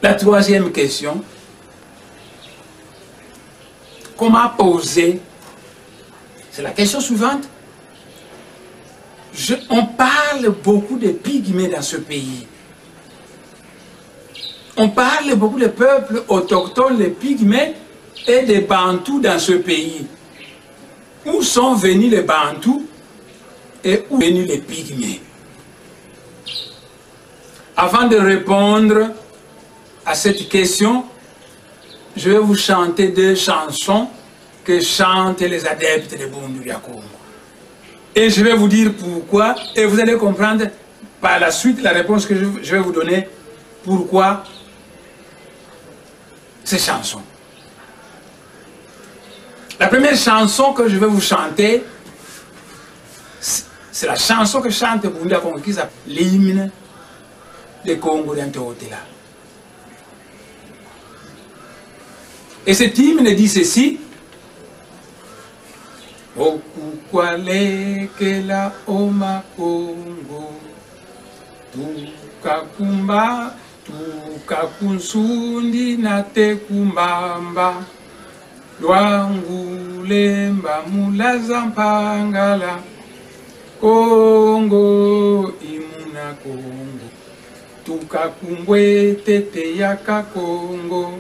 La troisième question, comment poser? C'est la question suivante. On parle beaucoup de pygmées dans ce pays. On parle beaucoup de peuples autochtones, les pygmées et des bantous dans ce pays. Où sont venus les bantous et où sont venus les pygmées? Avant de répondre à cette question, je vais vous chanter deux chansons que chantent les adeptes de Bundu ya Congo. Et je vais vous dire pourquoi, et vous allez comprendre par la suite la réponse que je vais vous donner, pourquoi ces chansons. La première chanson que je vais vous chanter, c'est la chanson que chante Bundu ya Congo, qui s'appelle l'hymne de Congo d'Anteotela. Et cet hymne dit ceci: Okukwalekela oma Congo, tukakumba, tukakunsundi na tekumbamba, lwangu lemba mulaza mpangala, Congo imuna Congo, tukakumbwe tete yaka Congo,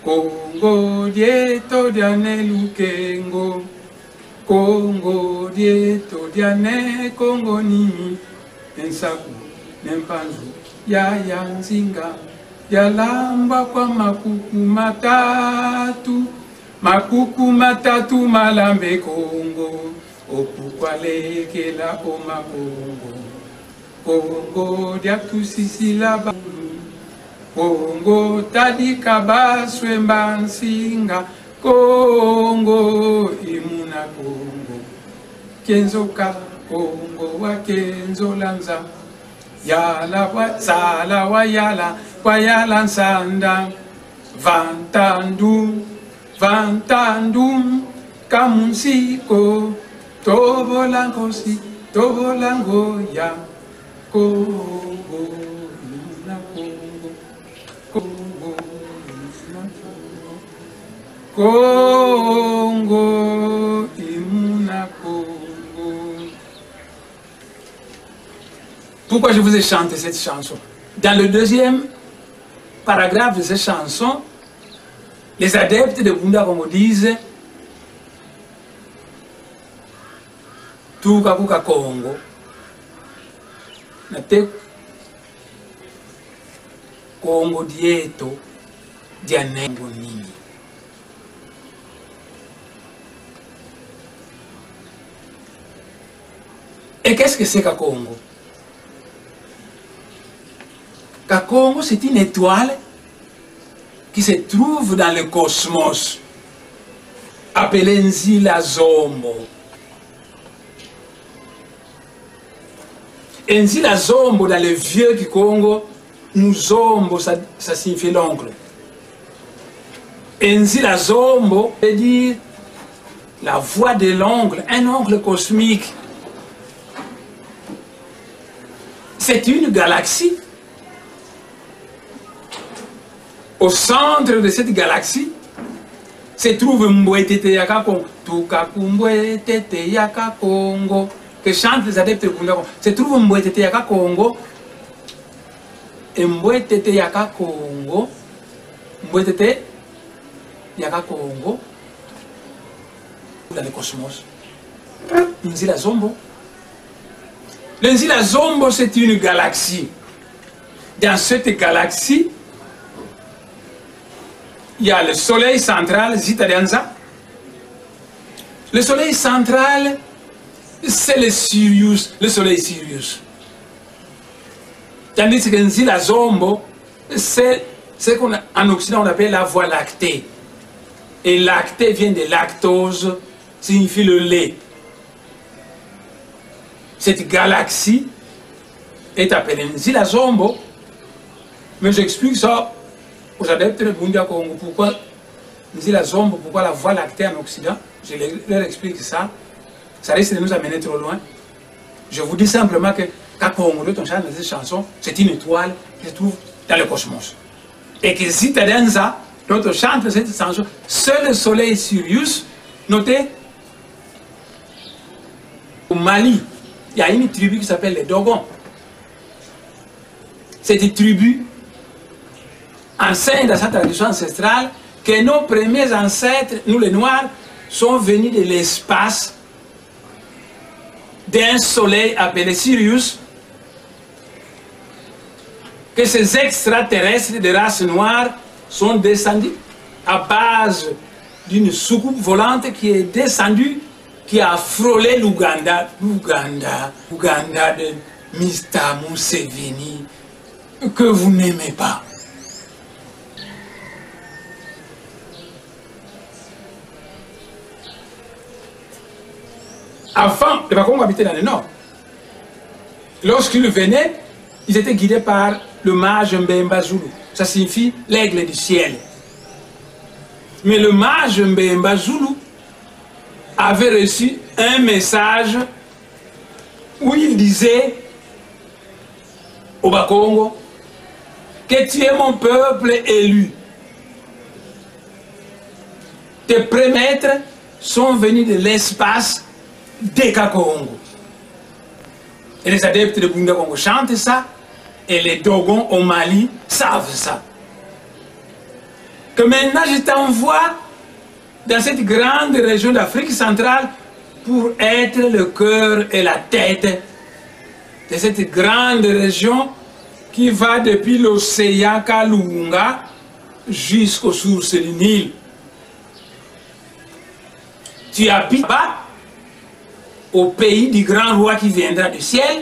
Congo dieto diane lukengo, Congo dieto diane Congo nimi, ensaku nempanzu ya nzinga, ya lamba kwa makuku matatu malambe Congo, okukwalekela oma Congo, Congo diatusisi laba, Congo tadika baswe mbansinga, Congo imuna Congo, kenzoka Congo wa kenzo lanza, yala wa sala wa yala nsanda, vantandum kamunsiko, tobolangosi tobolango ya Congo imuna Congo, Congo imuna Congo. Pourquoi je vous ai chanté cette chanson? Dans le deuxième paragraphe de cette chanson, les adeptes de Bundu ya Congo disent tukakuka Congo nate Congo dieto dianengo nini. Et qu'est-ce que c'est qu'à Congo? Qu'à Congo, c'est une étoile qui se trouve dans le cosmos, appelée Nzila Zombo. Et Nzila Zombo, dans le vieux Kikongo, Nzombo, ça signifie l'oncle. Et Nzila Zombo veut dire la voix de l'oncle, un oncle cosmique. C'est une galaxie. Au centre de cette galaxie se trouve Mbwetete Yaka Congo, Tukakumbwetete Yaka Congo, que chantent les adeptes de Bundu ya Congo. Se trouve Mbwetete Yaka Congo, et Mbwetete Yaka Congo, Mbwetete Yaka Congo, dans le cosmos. Nzila Zombo. Le Nzila Zombo, c'est une galaxie. Dans cette galaxie, il y a le soleil central, Zitadianza. Le soleil central, c'est le Sirius, le soleil Sirius. Tandis que Nzila Zombo, c'est ce qu'en Occident on appelle la voie lactée. Et lactée vient de lactose, signifie le lait. Cette galaxie est appelée Nzila Zombo, mais j'explique ça aux adeptes de Bundu ya Congo. Pourquoi Nzila Zombo, pourquoi la voie lactée en Occident? Je leur explique ça. Ça risque de nous amener trop loin. Je vous dis simplement que quand Congo, on chante cette chanson, c'est une étoile qui se trouve dans le cosmos. Et que Citadenza, notre chante cette chanson, seul le soleil Sirius, notez, au Mali, il y a une tribu qui s'appelle les Dogons. Cette tribu enseigne dans sa tradition ancestrale que nos premiers ancêtres, nous les Noirs, sont venus de l'espace d'un soleil appelé Sirius, que ces extraterrestres de race noire sont descendus à base d'une soucoupe volante qui est descendue, qui a frôlé l'Ouganda, l'Ouganda de Mr. Museveni, que vous n'aimez pas. Avant, les Bakongos habitaient dans le nord. Lorsqu'ils venaient, ils étaient guidés par le mage Mbemba Zulu. Ça signifie l'aigle du ciel. Mais le mage Mbemba Zulu avait reçu un message où il disait au Bakongo que tu es mon peuple élu. Tes prémaîtres sont venus de l'espace des Kakongo. Et les adeptes de Bunda Congo chantent ça, et les Dogons au Mali savent ça. Que maintenant je t'envoie dans cette grande région d'Afrique centrale pour être le cœur et la tête de cette grande région qui va depuis l'océan Kalunga jusqu'aux sources du Nil. Tu habites pas au pays du grand roi qui viendra du ciel,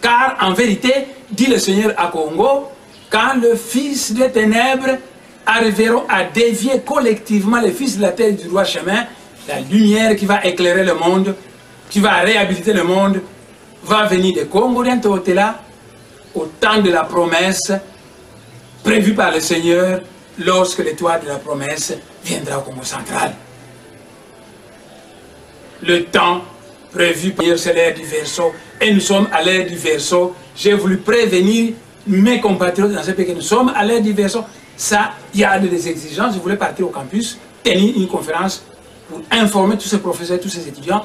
car en vérité, dit le Seigneur à Congo, quand le Fils des ténèbres arriveront à dévier collectivement les fils de la terre du droit chemin, la lumière qui va éclairer le monde, qui va réhabiliter le monde, va venir de Congo là, au temps de la promesse prévue par le Seigneur lorsque l'étoile de la promesse viendra au Congo central. Le temps prévu par c'est l'ère du Verseau, et nous sommes à l'ère du Verseau. J'ai voulu prévenir mes compatriotes dans ce pays que nous sommes à l'ère du Verseau. Ça, il y a des exigences. Je voulais partir au campus, tenir une conférence pour informer tous ces professeurs, tous ces étudiants.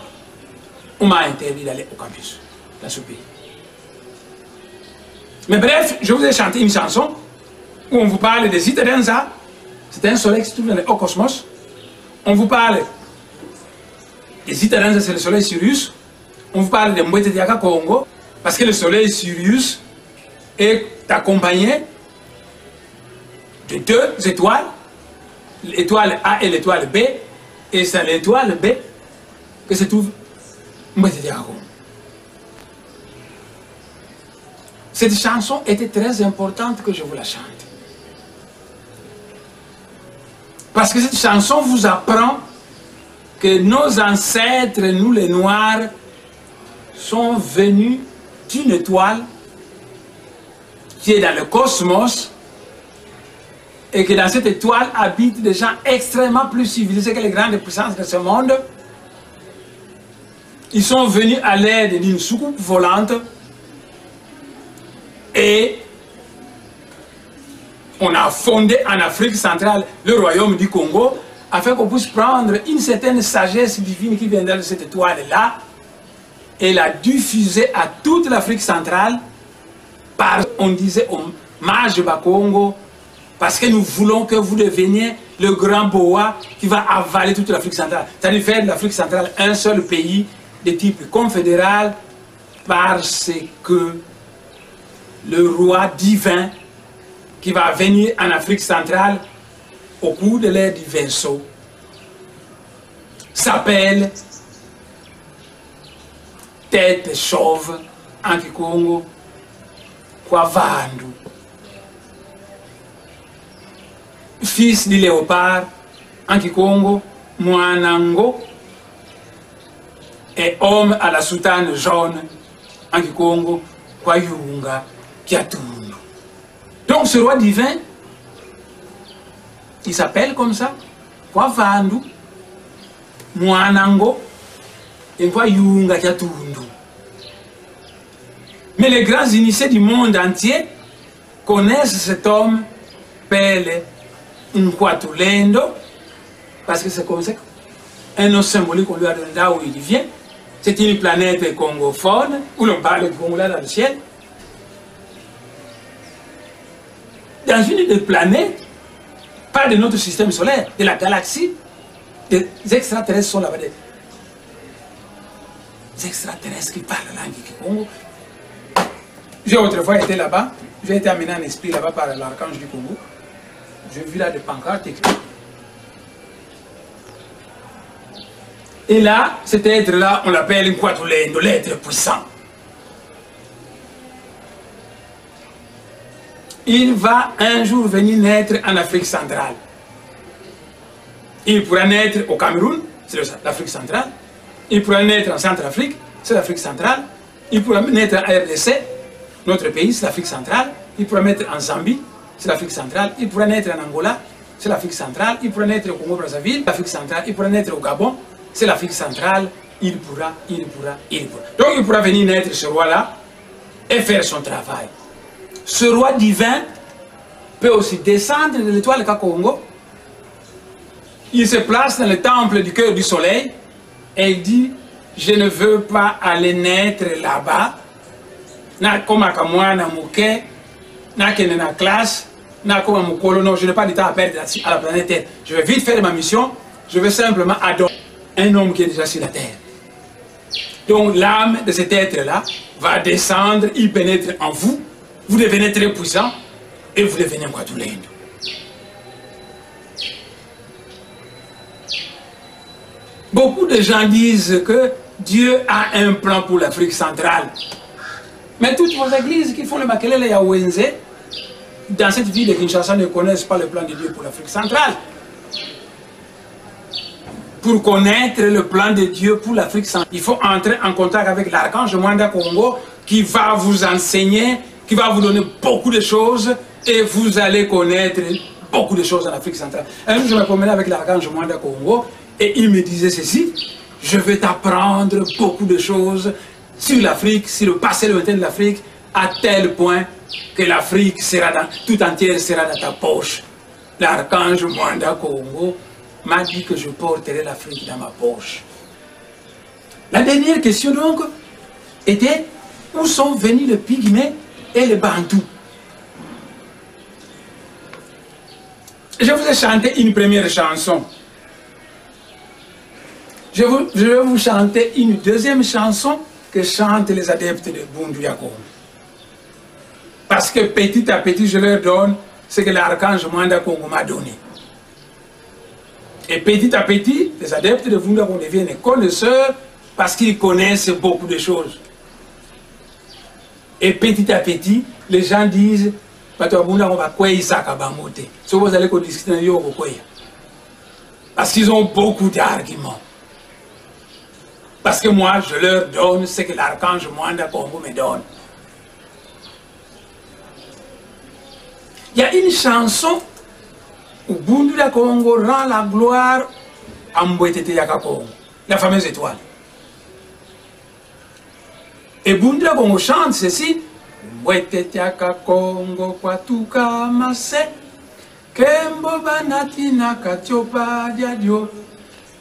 On m'a interdit d'aller au campus dans ce pays. Mais bref, je vous ai chanté une chanson où on vous parle de Citadenza. C'est un soleil qui se trouve dans le haut cosmos. On vous parle de Citadenza, c'est le soleil Sirius. On vous parle de Mbwete Diaka Congo, parce que le soleil Sirius est accompagné de deux étoiles, l'étoile A et l'étoile B, et c'est l'étoile B que se trouve Mbwete Diaka Congo. Cette chanson était très importante que je vous la chante. Parce que cette chanson vous apprend que nos ancêtres, nous les Noirs, sont venus d'une étoile qui est dans le cosmos et que dans cette étoile habitent des gens extrêmement plus civilisés que les grandes puissances de ce monde. Ils sont venus à l'aide d'une soucoupe volante et on a fondé en Afrique centrale le royaume du Congo afin qu'on puisse prendre une certaine sagesse divine qui viendra de cette étoile-là et la diffuser à toute l'Afrique centrale par, on disait, au mage Bakongo, parce que nous voulons que vous deveniez le grand boa qui va avaler toute l'Afrique centrale. C'est-à-dire faire de l'Afrique centrale un seul pays de type confédéral parce que le roi divin qui va venir en Afrique centrale au cours de l'ère du Verseau s'appelle Tête chauve en Kikongo Kwavandu, fils du léopard en Kikongo Mwanango, et homme à la soutane jaune en Kikongo Kwayunga Kiatundu. Donc ce roi divin, il s'appelle comme ça, Kwavandu, Mwanango, et Kwayunga Kiatundu. Mais les grands initiés du monde entier connaissent cet homme l'appelle Nkwatulendo, parce que c'est comme ça un nom symbolique qu'on lui a donné là où il vient. C'est une planète congophone, où l'on parle de Congo-là dans le ciel. Dans une des planètes, pas de notre système solaire, de la galaxie, des extraterrestres sont là-bas. Des extraterrestres qui parlent la langue Congo. J'ai autrefois été là-bas, j'ai été amené en esprit là-bas par l'archange du Congo. J'ai vu là des pancartes écrites. Et là, cet être-là, on l'appelle Nkwatulendo, l'être puissant. Il va un jour venir naître en Afrique centrale. Il pourra naître au Cameroun, c'est l'Afrique centrale. Il pourra naître en Centrafrique, c'est l'Afrique centrale. Il pourra naître en RDC, notre pays, c'est l'Afrique centrale. Il pourra naître en Zambie, c'est l'Afrique centrale. Il pourra naître en Angola, c'est l'Afrique centrale. Il pourra naître au Congo-Brazzaville, l'Afrique centrale. Il pourra naître au Gabon, c'est l'Afrique centrale. Il pourra. Donc il pourra venir naître ce roi-là et faire son travail. Ce roi divin peut aussi descendre de l'étoile Kakongo. Il se place dans le temple du cœur du soleil et il dit: je ne veux pas aller naître là-bas. Na koma kamwana muke, na kene na classe, na koma mukolo. Non, je n'ai pas de temps à perdre à la planète Terre. Je vais vite faire ma mission. Je vais simplement adorer un homme qui est déjà sur la terre. Donc l'âme de cet être-là va descendre, il pénètre en vous. Vous devenez très puissant et vous devenez Nkwatulendo. Beaucoup de gens disent que Dieu a un plan pour l'Afrique centrale. Mais toutes vos églises qui font le Makelele et Yawenze, dans cette ville de Kinshasa, ne connaissent pas le plan de Dieu pour l'Afrique centrale. Pour connaître le plan de Dieu pour l'Afrique centrale, il faut entrer en contact avec l'archange Mwanda Congo qui va vous enseigner, qui va vous donner beaucoup de choses et vous allez connaître beaucoup de choses en Afrique centrale. Un jour, je me promenais avec l'archange Mwanda Congo et il me disait ceci: je vais t'apprendre beaucoup de choses sur l'Afrique, sur le passé lointain de l'Afrique, à tel point que l'Afrique tout entière sera dans ta poche. L'archange Mwanda Congo m'a dit que je porterai l'Afrique dans ma poche. La dernière question donc était: où sont venus les Pygmées et les Bantous? Je vous ai chanté une première chanson. Je vais vous chanter une deuxième chanson que chantent les adeptes de Bundu Yakongo. Parce que petit à petit, je leur donne ce que l'archange Mwanda Congo m'a donné. Et petit à petit, les adeptes de Bundu Yakongo deviennent connaisseurs parce qu'ils connaissent beaucoup de choses. Et petit à petit, les gens disent: parce qu'ils ont beaucoup d'arguments. Parce que moi, je leur donne ce que l'archange Mwanda Congo me donne. Il y a une chanson où Bundu Yakongo rend la gloire à Mbwetete Yakakongo, la fameuse étoile. Et Bundu Yakongo chante ceci: Mbwetete Yakakongo kwatuka mase, kembo banati nakatiopa diadio.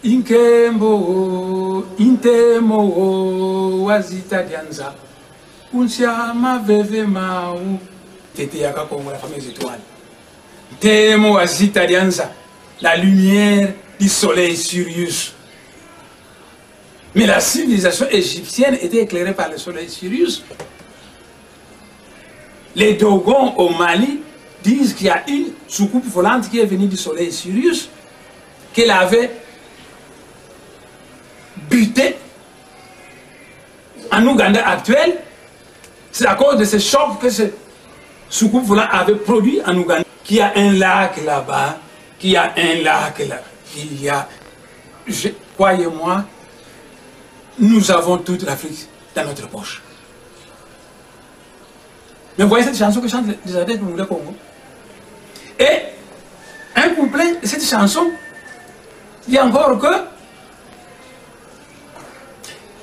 Inkembo, intemo, wazita dianza, unsiama veve mau, Tete Yakakongo, la fameuse étoile. Intemo, wazita dianza, la lumière du soleil Sirius. Mais la civilisation égyptienne était éclairée par le soleil Sirius. Les Dogons au Mali disent qu'il y a une soucoupe volante qui est venue du soleil Sirius, qu'elle avait buté en Ouganda actuel. C'est à cause de ce choc que ce soucoupe volant avait produit en Ouganda. Qu'il y a un lac là-bas, qu'il y a un lac là, qu'il y a... Croyez-moi, nous avons toute l'Afrique dans notre poche. Mais vous voyez cette chanson que chantent les adeptes du Congo. Et un couplet de cette chanson dit encore que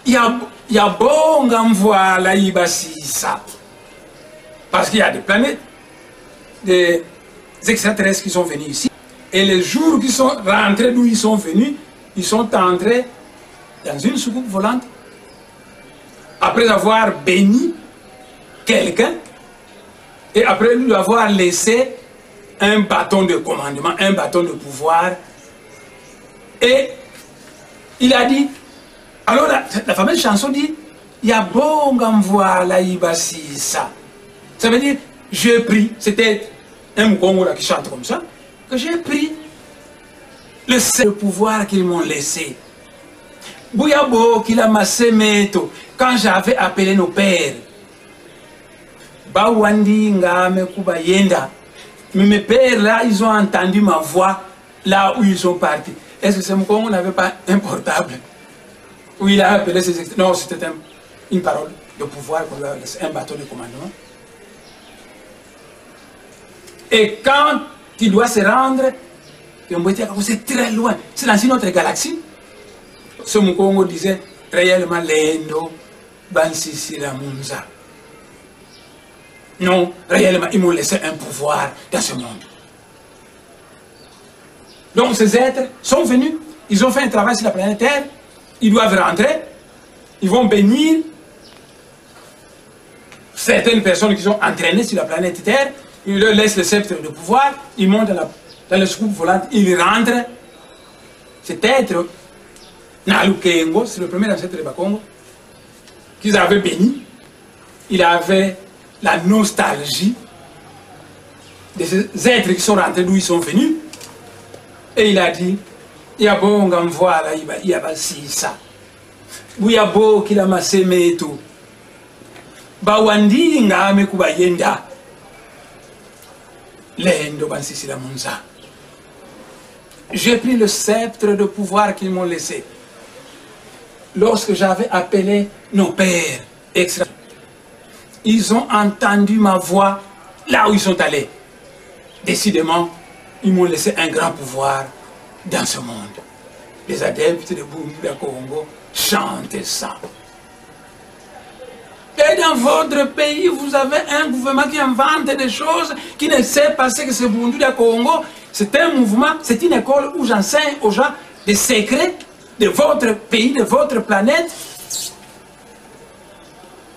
il y a bon voilà Ibasisa. Parce qu'il y a des planètes, des extraterrestres qui sont venus ici. Et les jours qu'ils sont rentrés d'où ils sont venus, ils sont entrés dans une soucoupe volante. Après avoir béni quelqu'un, et après lui avoir laissé un bâton de commandement, un bâton de pouvoir. Et il a dit, alors la fameuse chanson dit, il y a bon voilà ibasi ça. Ça veut dire, j'ai pris, c'était un Mkongo qui chante comme ça, que j'ai pris le pouvoir qu'ils m'ont laissé. Bouyabo qu'il a massé meto, quand j'avais appelé nos pères. Bawandi ngame kuba yenda. Mais mes pères là, ils ont entendu ma voix là où ils sont partis. Est-ce que ce Mkongo n'avait pas un portable où il a appelé ses extraits? Non, c'était une parole de pouvoir, un bâton de commandement. Et quand il doit se rendre, c'est très loin, c'est dans une autre galaxie. Ce Mkongo disait réellement Lendo, Bansisi Lamunza. Non, réellement, ils m'ont laissé un pouvoir dans ce monde. Donc ces êtres sont venus, ils ont fait un travail sur la planète Terre, ils doivent rentrer, ils vont bénir certaines personnes qui sont entraînées sur la planète Terre, ils leur laissent le sceptre de pouvoir, ils montent dans le soucoupe volante, ils rentrent. Cet être, Nalukengo, c'est le premier ancêtre de Bakongo, qu'ils avaient béni, il avait la nostalgie de ces êtres qui sont rentrés d'où ils sont venus. Et il a dit, il y a bon, voilà, il y a pas si ça. Il y a beau qu'il a massé mes tout. Bawandi ngame kubayenda. Lendo bansisi la munza. J'ai pris le sceptre de pouvoir qu'ils m'ont laissé. Lorsque j'avais appelé nos pères, etc., ils ont entendu ma voix là où ils sont allés. Décidément, ils m'ont laissé un grand pouvoir dans ce monde. Les adeptes de Bundu Congo chantent ça. Et dans votre pays, vous avez un gouvernement qui invente des choses, qui ne sait pas ce que c'est Bundu Congo. C'est un mouvement, c'est une école où j'enseigne aux gens des secrets de votre pays, de votre planète.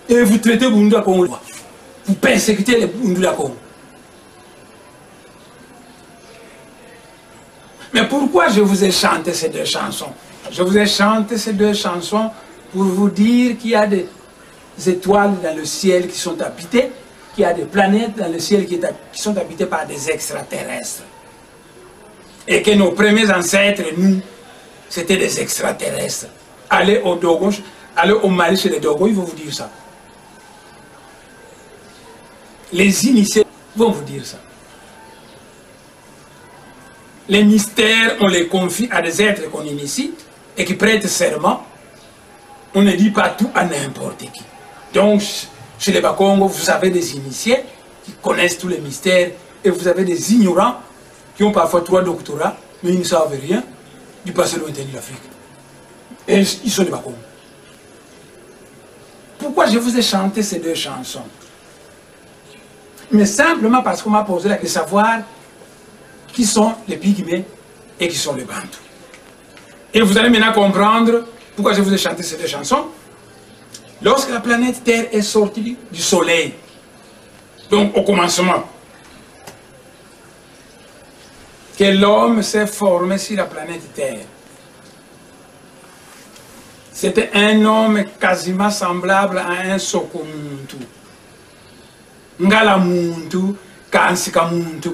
Et vous traitez Bundu Congo. Vous persécutez les Bundu Congo. Mais pourquoi je vous ai chanté ces deux chansons? Je vous ai chanté ces deux chansons pour vous dire qu'il y a des étoiles dans le ciel qui sont habitées, qu'il y a des planètes dans le ciel qui sont habitées par des extraterrestres. Et que nos premiers ancêtres, nous, c'était des extraterrestres. Allez au Dogon, allez au Mali chez les Dogon, ils vont vous dire ça. Les initiés vont vous dire ça. Les mystères, on les confie à des êtres qu'on initie et qui prêtent serment. On ne dit pas tout à n'importe qui. Donc, chez les Bakongo, vous avez des initiés qui connaissent tous les mystères et vous avez des ignorants qui ont parfois 3 doctorats, mais ils ne savent rien du passé lointain de l'Afrique. Et ils sont les Bakongo. Pourquoi je vous ai chanté ces deux chansons? Mais simplement parce qu'on m'a posé la question de savoir qui sont les Pygmées et qui sont les Bantous. Et vous allez maintenant comprendre pourquoi je vous ai chanté ces deux chansons. Lorsque la planète Terre est sortie du Soleil, donc au commencement, que l'homme s'est formé sur la planète Terre, c'était un homme quasiment semblable à un Sokomuntu. Ngalamuntu, Kansikamuntu.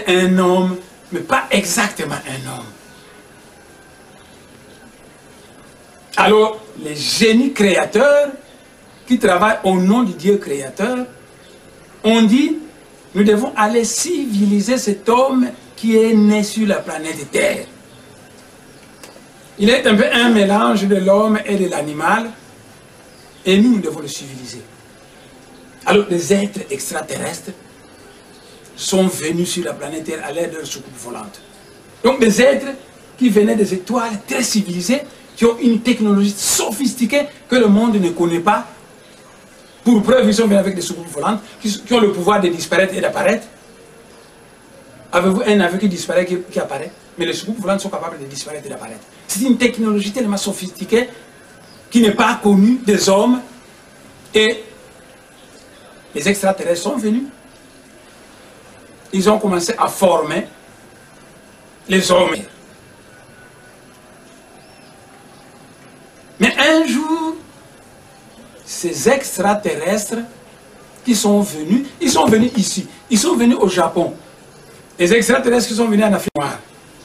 Un homme, mais pas exactement un homme. Alors, les génies créateurs qui travaillent au nom du Dieu créateur ont dit, nous devons aller civiliser cet homme qui est né sur la planète Terre. Il est un peu un mélange de l'homme et de l'animal, et nous devons le civiliser. Alors, les êtres extraterrestres sont venus sur la planète Terre à l'aide de leur soucoupe volante. Donc des êtres qui venaient des étoiles très civilisées, qui ont une technologie sophistiquée que le monde ne connaît pas. Pour preuve, ils sont venus avec des soucoupes volantes qui ont le pouvoir de disparaître et d'apparaître. Avez-vous un avion qui disparaît, qui apparaît? Mais les soucoupes volantes sont capables de disparaître et d'apparaître. C'est une technologie tellement sophistiquée qui n'est pas connue des hommes. Et les extraterrestres sont venus. Ils ont commencé à former les hommes. Mais un jour, ces extraterrestres qui sont venus, ils sont venus ici, ils sont venus au Japon. Les extraterrestres qui sont venus en Afrique noire,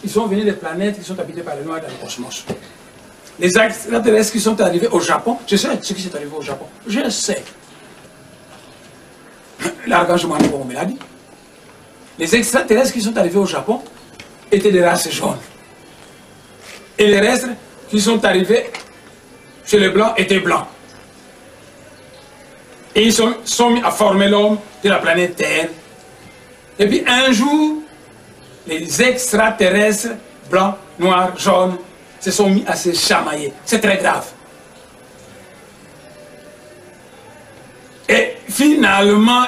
ils sont venus des planètes qui sont habitées par les noirs dans le cosmos. Les extraterrestres qui sont arrivés au Japon, je sais ce qui s'est arrivé au Japon, je sais. L'archange Manouko me l'a dit. Les extraterrestres qui sont arrivés au Japon étaient des races jaunes. Et les restes qui sont arrivés chez les blancs étaient blancs. Et ils sont mis à former l'homme de la planète Terre. Et puis un jour, les extraterrestres, blancs, noirs, jaunes, se sont mis à se chamailler. C'est très grave. Et finalement,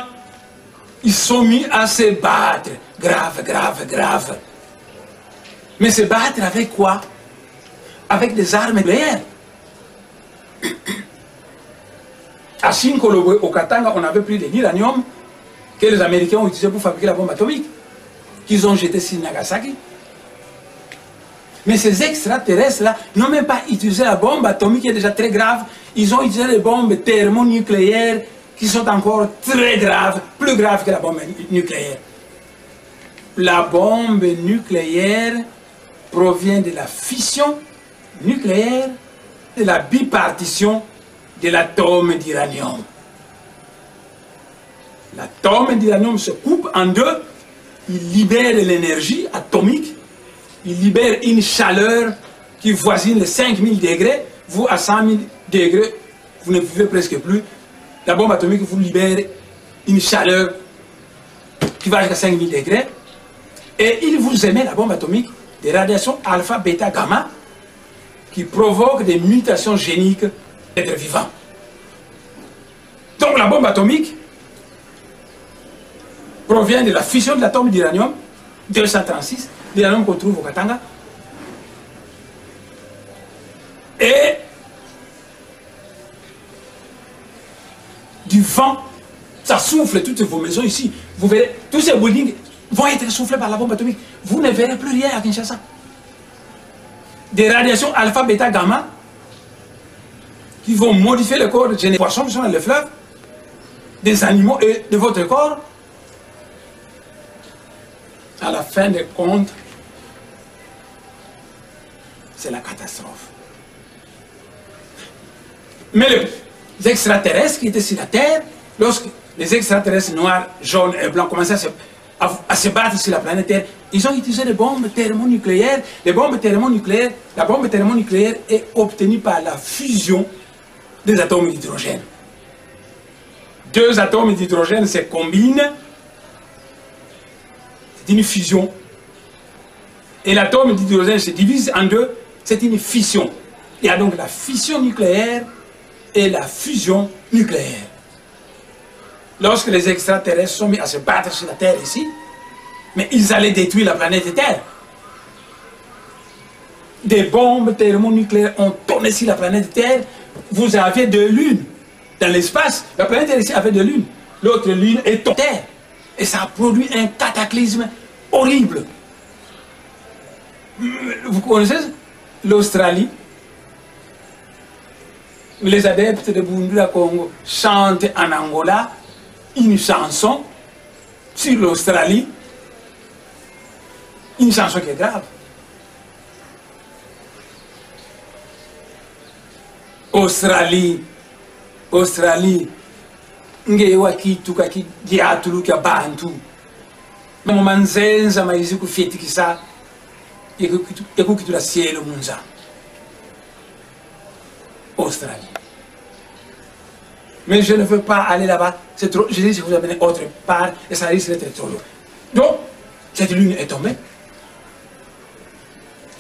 ils sont mis à se battre. Grave, grave, grave. Mais se battre avec quoi? Avec des armes nucléaires. À Shinkolobo, au Katanga, on avait pris de l'uranium que les Américains ont utilisé pour fabriquer la bombe atomique, qu'ils ont jeté sur Nagasaki. Mais ces extraterrestres-là n'ont même pas utilisé la bombe atomique qui est déjà très grave. Ils ont utilisé les bombes thermonucléaires qui sont encore très graves, plus graves que la bombe nucléaire. La bombe nucléaire provient de la fission nucléaire, de la bipartition de l'atome d'uranium. L'atome d'uranium se coupe en deux, il libère l'énergie atomique, il libère une chaleur qui voisine les 5000 degrés. Vous, à 100 000 degrés, vous ne vivez presque plus. La bombe atomique vous libère une chaleur qui va jusqu'à 5000 degrés. Et il vous émet, la bombe atomique, des radiations alpha, bêta, gamma, qui provoquent des mutations géniques d'êtres vivants. Donc la bombe atomique provient de la fission de l'atome d'uranium 236, l'uranium qu'on trouve au Katanga, et du vent. Ça souffle toutes vos maisons ici. Vous verrez, tous ces buildings vont être soufflés par la bombe atomique. Vous ne verrez plus rien à Kinshasa. Des radiations alpha, bêta, gamma qui vont modifier le corps des poissons qui sont dans les fleuves, des animaux et de votre corps. À la fin des comptes, c'est la catastrophe. Mais les extraterrestres qui étaient sur la Terre, lorsque les extraterrestres noirs, jaunes et blancs commençaient à se battre sur la planète Terre, ils ont utilisé des bombes thermonucléaires. Les bombes thermonucléaires, la bombe thermonucléaire est obtenue par la fusion des atomes d'hydrogène. Deux atomes d'hydrogène se combinent, c'est une fusion. Et l'atome d'hydrogène se divise en deux, c'est une fission. Il y a donc la fission nucléaire et la fusion nucléaire. Lorsque les extraterrestres sont mis à se battre sur la Terre ici, mais ils allaient détruire la planète Terre. Des bombes thermonucléaires ont tourné sur la planète Terre. Vous aviez deux lunes dans l'espace. La planète Terre ici avait deux lunes. L'autre lune est tombée. Terre. Et ça a produit un cataclysme horrible. Vous connaissez l'Australie? Les adeptes de Bundula Congo chantent en Angola une chanson sur l'Australie. Une chanson qui est grave. Australie, Australie, ngewa kitu kaki diatulu kia bantu. Manzenza maizi kufieti kisa, eku kitu la cielo munza. Australie. Mais je ne veux pas aller là-bas, c'est trop, je dis que vous amenez autre part et ça risque d'être trop lourd. Donc, cette lune est tombée.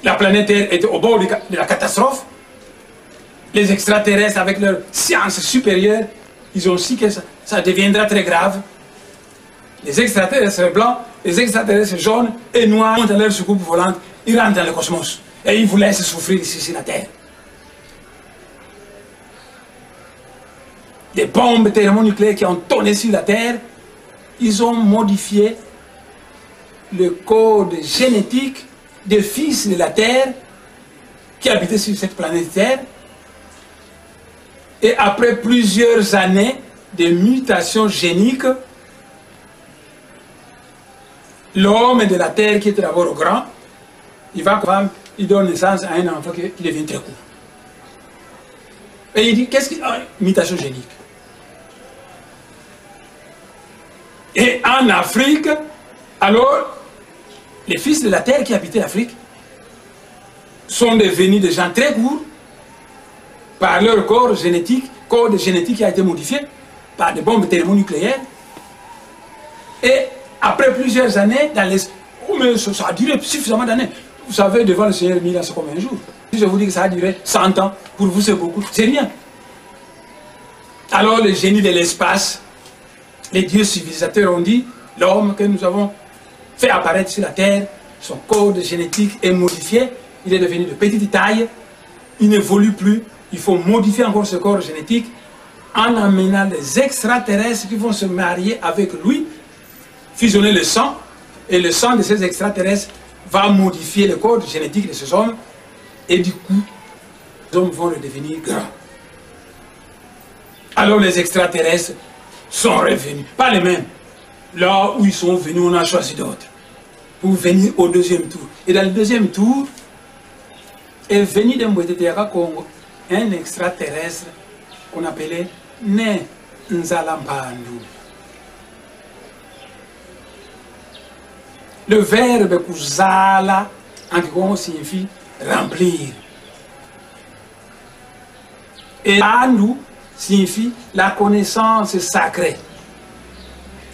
La planète Terre était au bord de la catastrophe. Les extraterrestres, avec leur science supérieure, ils ont su que ça deviendra très grave. Les extraterrestres blancs, les extraterrestres jaunes et noirs montent à leur soucoupe volante, ils rentrent dans le cosmos et ils vous laissent souffrir ici sur la Terre. Des bombes thermonucléaires qui ont tourné sur la Terre, ils ont modifié le code génétique des fils de la Terre qui habitaient sur cette planète Terre. Et après plusieurs années de mutations géniques, l'homme de la Terre qui était d'abord grand, il donne naissance à un enfant qui devient très court. Et il dit, qu'est-ce qu'il y a? Mutation génique. Et en Afrique, alors, les fils de la Terre qui habitaient l'Afrique sont devenus des gens très courts par leur code génétique qui a été modifié par des bombes thermonucléaires. Et après plusieurs années, mais ça a duré suffisamment d'années. Vous savez, devant le Seigneur, 1000 ans, c'est combien de jours? Si je vous dis que ça a duré 100 ans, pour vous c'est beaucoup, c'est rien. Alors les génies de l'espace, les dieux civilisateurs ont dit, l'homme que nous avons fait apparaître sur la Terre, son code génétique est modifié, il est devenu de petite taille, il n'évolue plus, il faut modifier encore ce corps génétique en amenant des extraterrestres qui vont se marier avec lui, fusionner le sang, et le sang de ces extraterrestres va modifier le code génétique de ces hommes, et du coup, les hommes vont le devenir grands. Alors les extraterrestres sont revenus, pas les mêmes. Là où ils sont venus, on a choisi d'autres, pour venir au deuxième tour. Et dans le deuxième tour, est venu de Mbweteteaka Congo un extraterrestre qu'on appelait Ne Nzalampandu. Le verbe kuzala en Congo signifie remplir. Et Andu signifie la connaissance sacrée.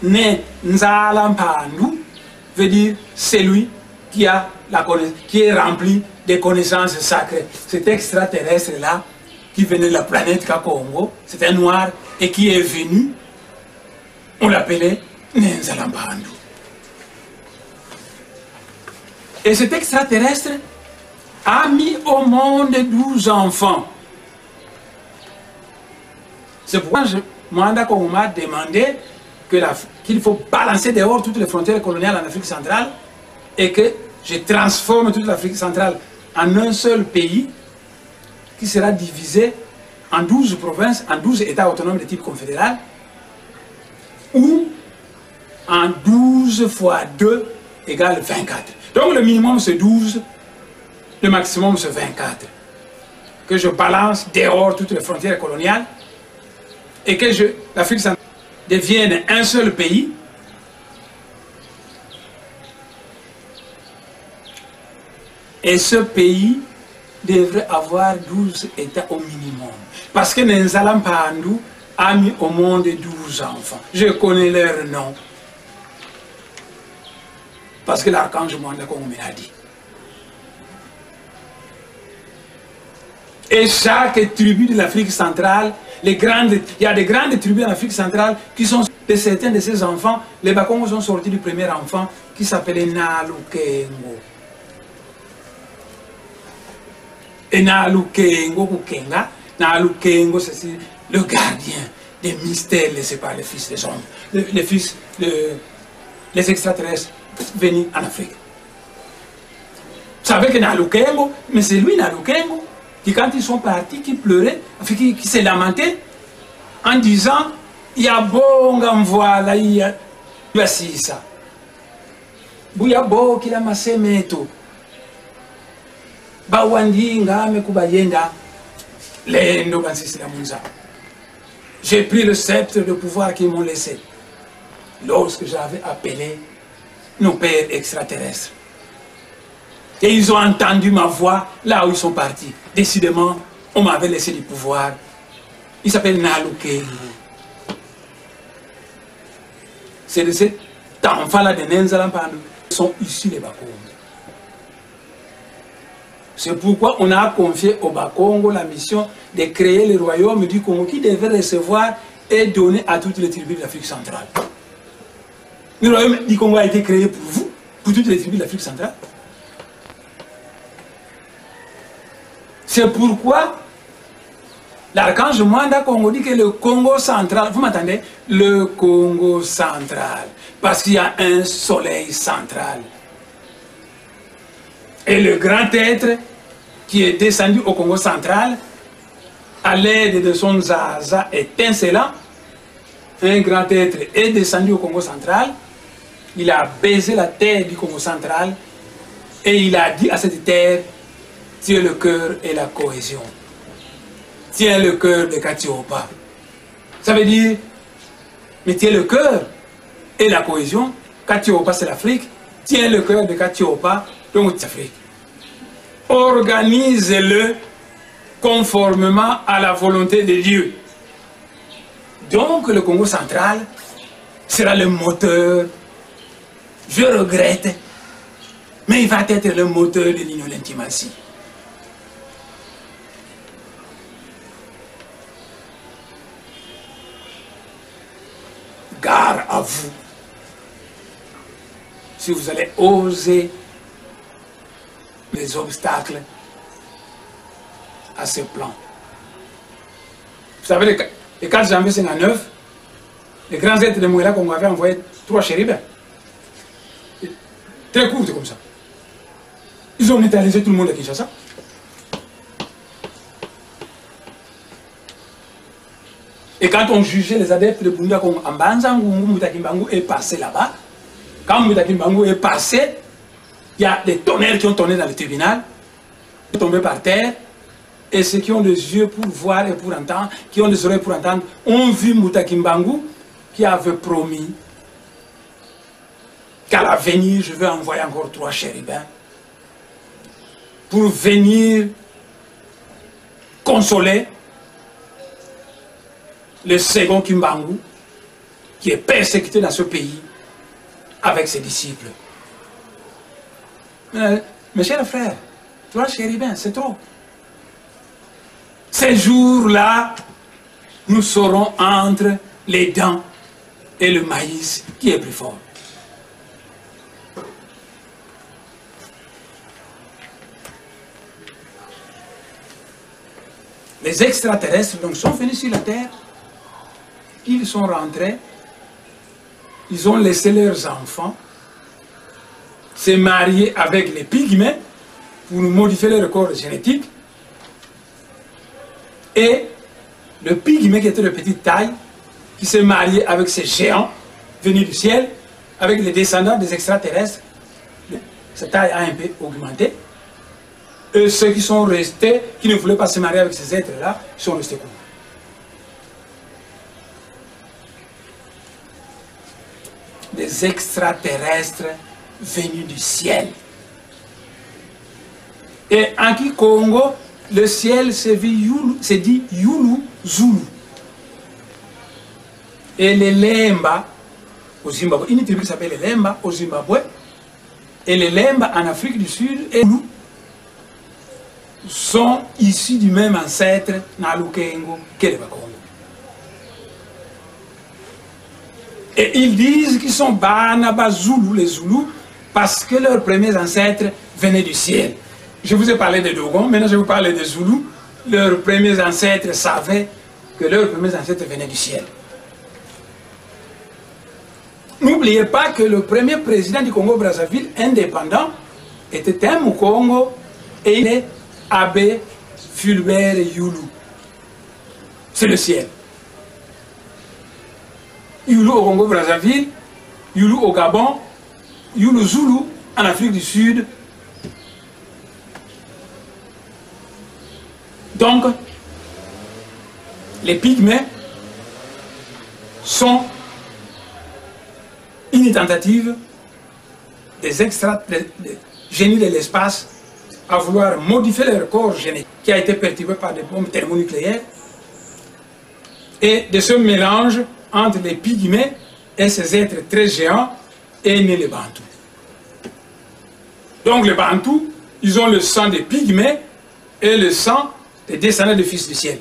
Ne Nzalampandu veut dire celui qui a la connaissance, qui est rempli des connaissances sacrées. Cet extraterrestre-là, qui venait de la planète Kakongo, c'était un noir, et qui est venu, on l'appelait Nzalampandu. Et cet extraterrestre a mis au monde 12 enfants. C'est pourquoi Mwanda Kongo m'a demandé qu'il faut balancer dehors toutes les frontières coloniales en Afrique centrale et que je transforme toute l'Afrique centrale en un seul pays qui sera divisé en 12 provinces, en 12 États autonomes de type confédéral, ou en 12 fois 2 égale 24. Donc le minimum c'est 12, le maximum c'est 24. Que je balance dehors toutes les frontières coloniales et que l'Afrique centrale devienne un seul pays. Et ce pays devrait avoir 12 États au minimum. Parce que Nzalampandu a mis au monde 12 enfants. Je connais leurs noms. Parce que l'archange Mwanda Kongo me l'a dit. Et chaque tribu de l'Afrique centrale, il y a des grandes tribus en Afrique centrale qui sont de certains de ces enfants. Les Bakongos sont sortis du premier enfant qui s'appelait Nalukengo. Et Nalukengo Kukenga, Nalukengo c'est le gardien des mystères laissés par les fils des hommes, les extraterrestres venus en Afrique. Vous savez que Nalukengo, mais c'est lui Nalukengo, qui quand ils sont partis, qui pleurait, qui s'est lamenté en disant, il y a bon voilà, il y a ça. Il y a bon qui l'a massé meto. J'ai pris le sceptre de pouvoir qu'ils m'ont laissé lorsque j'avais appelé nos pères extraterrestres. Et ils ont entendu ma voix là où ils sont partis. Décidément, on m'avait laissé du pouvoir. Il s'appelle Nalukengo. C'est de cet enfant-là de Nzalampandu qui sont issus les Bakongo. C'est pourquoi on a confié au Bakongo la mission de créer le royaume du Congo qui devait recevoir et donner à toutes les tribus de l'Afrique centrale. Le royaume du Congo a été créé pour vous, pour toutes les tribus de l'Afrique centrale. C'est pourquoi l'archange Mwanda Congo dit que le Congo central, vous m'entendez? Le Congo central, parce qu'il y a un soleil central. Et le grand être qui est descendu au Congo central, à l'aide de son zaza étincelant, un grand être est descendu au Congo central, il a baisé la terre du Congo central et il a dit à cette terre, tiens le cœur et la cohésion. Tiens le cœur de Katiopa. Ça veut dire, mais tiens le cœur et la cohésion. Katiopa c'est l'Afrique, tiens le cœur de Katiopa, donc c'est l'Afrique. Organise-le conformément à la volonté de Dieu. Donc le Congo central sera le moteur, je regrette, mais il va être le moteur de l'union de l'intimatie. Gare à vous, si vous allez oser les obstacles à ce plan. Vous savez, le 4 janvier 59, les grands êtres de Mouela qu'on avait envoyé 3 chérubins. Très courtes comme ça. Ils ont neutralisé tout le monde à Kinshasa. Et quand on jugeait les adeptes de Bunda comme Ambanzangu, Moutakimbangu est passé là-bas. Quand Moutakimbangu est passé, il y a des tonnerres qui ont tourné dans le tribunal, tombés par terre, et ceux qui ont des yeux pour voir et pour entendre, qui ont des oreilles pour entendre, ont vu Moutakimbangu qui avait promis qu'à l'avenir, je vais envoyer encore 3 chérubins pour venir consoler le second Kimbangu qui est persécuté dans ce pays avec ses disciples. Mes chers frères, 3 chérubins, c'est trop. Ces jours-là, nous serons entre les dents et le maïs qui est plus fort. Les extraterrestres donc sont venus sur la terre, ils sont rentrés, ils ont laissé leurs enfants se marier avec les pygmées pour modifier leur corps génétique. Et le pygmée qui était de petite taille, qui s'est marié avec ces géants venus du ciel, avec les descendants des extraterrestres, sa taille a un peu augmenté. Et ceux qui sont restés, qui ne voulaient pas se marier avec ces êtres-là, sont restés courts. Des extraterrestres venus du ciel. Et en Kikongo, le ciel se dit Yulu Zulu. Et les Lemba, au Zimbabwe, une tribu qui s'appelle les Lemba au Zimbabwe, et les Lemba en Afrique du Sud, et nous, sont issus du même ancêtre Nalukengo que les Bakongo. Et ils disent qu'ils sont Banaba Zulu, les Zoulous, parce que leurs premiers ancêtres venaient du ciel. Je vous ai parlé des Dogons, maintenant je vais vous parler des Zoulous. Leurs premiers ancêtres savaient que leurs premiers ancêtres venaient du ciel. N'oubliez pas que le premier président du Congo-Brazzaville indépendant était un Mukongo et il est Abbé Fulbert Yulu. C'est le ciel. Yulu au Congo-Brazzaville, Yulu au Gabon, Yulu Zulu en Afrique du Sud. Donc, les pygmées sont une tentative des génies de l'espace à vouloir modifier leur corps génétique qui a été perturbé par des bombes thermonucléaires et de ce mélange entre les pygmées et ces êtres très géants est né les Bantous. Donc les Bantous, ils ont le sang des pygmées et le sang des descendants des fils du ciel.